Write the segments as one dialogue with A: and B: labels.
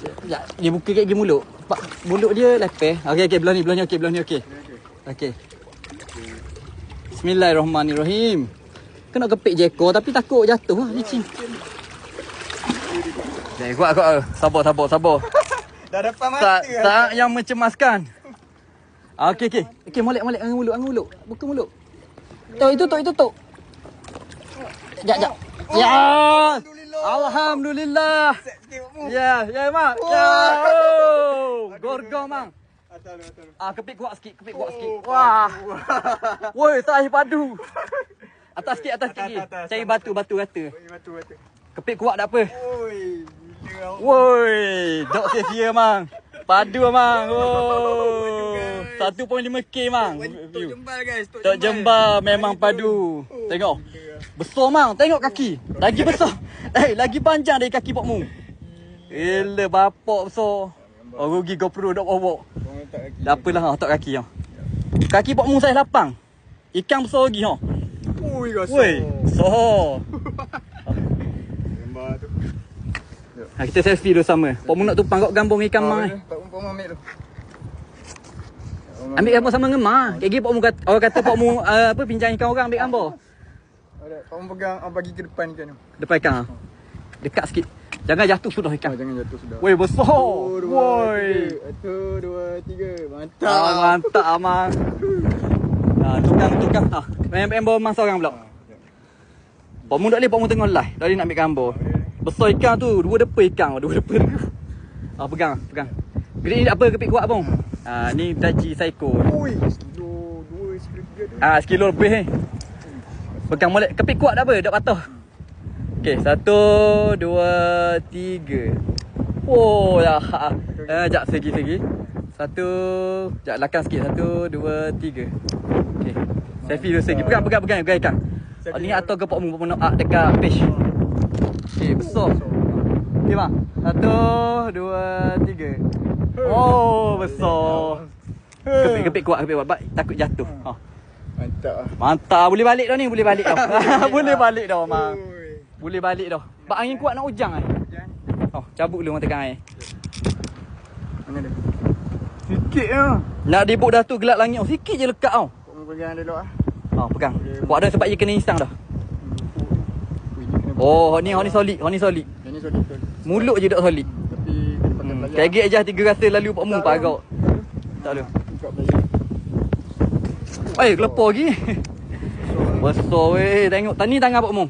A: Sekejap. Dia buka kat gigi mulut. Mulut dia lepeh. Okey, belah ni okey. Okey. Bismillahirrahmanirrahim. Kena kepik je ekor tapi takut jatuh lah licin. Jangan kuat. Sabar.
B: Dah dapat mati.
A: Tak yang mencemaskan. Okey. Okey, molek angin mulut. Buka mulut. Itu. Sekejap. Ya. Alhamdulillah. Ya, mak. Ya. Gorgong, mang. Kepik kuat sikit. Wah. Woi, tak air padu. Atas sikit. Cari batu rata. Kepik kuat tak apa. Woi, dok sia-sia, mang. Padu, mang. Oh. 1.5k, mang.
B: Tok Jembal, guys.
A: Tok Jembal memang padu. Tengok. Besar, mang. Tengok kaki. Lagi besar. Lagi panjang dari kaki Pok Mu. Gila, bapak besar. Oh, rugi GoPro dok bawa. Tak apalah, otak kaki ha. Kaki Pok Mu saiz lapang. Ikan besar lagi ha. Woi, besar.
B: Gambar tu.
A: Kita selfie dulu sama. Pok Mu nak tumpang kat gambung ikan mang.
B: Pok Mu ambil tu.
A: Ambil gambar sama ngemar. Kayak Pok Mu kata, orang kata Pok Mu pinjam ikan orang ambil gambar.
B: Pok Mu pegang bagi ke depan ikan tu.
A: Depan ikan ha. Dekat sikit. Jangan jatuh sudah ikan.
B: Jangan jatuh sudah.
A: Woi, besar. Woi.
B: 1, 2, 3. Mantap.
A: Mantap amang. Tukang. Member mang seorang pula. Pok Mu tak boleh, Pok Mu tengok live. Tadi nak ambil gambar. Besar ikan tu, dua depa ikan. Pegang. Gede ni apa kepik kuat bang? Ni daji saiko.
B: Ui, sekilo 2, sekilo 3 tu.
A: Sekilo lebih ni. Pegang molek kepik kuat tak apa, dak patah. Okey, 1, 2, 3. Oh dah. Jap segi. 1, jap belakang sikit. 1, 2, 3. Okey. Selfie dulu segi. Pegang ikan. Ni atau ke Pok Mu nak dekat page. Okey, besar. Okey bang. 1, 2, 3. Oh, besar. Kepik kuat. Takut jatuh. Mantap. Boleh balik dah ni. Boleh balik dah, mang. Boleh balik dah. Bak angin kuat nak hujang ai. Cabut dulu mata air.
B: Mana dia?
A: Sikit je. Nak dibuk dah tu gelap langit. Sikit je lekat tau.
B: Pok Mu pegang dulu ah.
A: Pegang. Buat dah sebab dia kena insang dah. Oh, ni solid.
B: Yang ni solid.
A: Mulut je tak solid.
B: Tapi pakai belayar.
A: Kaget aja 3 rasa lalu Pok Mu pagak. Tak ada. Kelepar lagi. Besar weh. Tengok tani tangan Pok Mu.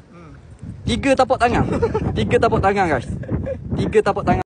A: 3 tapak tangan. 3 tapak tangan guys. 3 tapak tangan.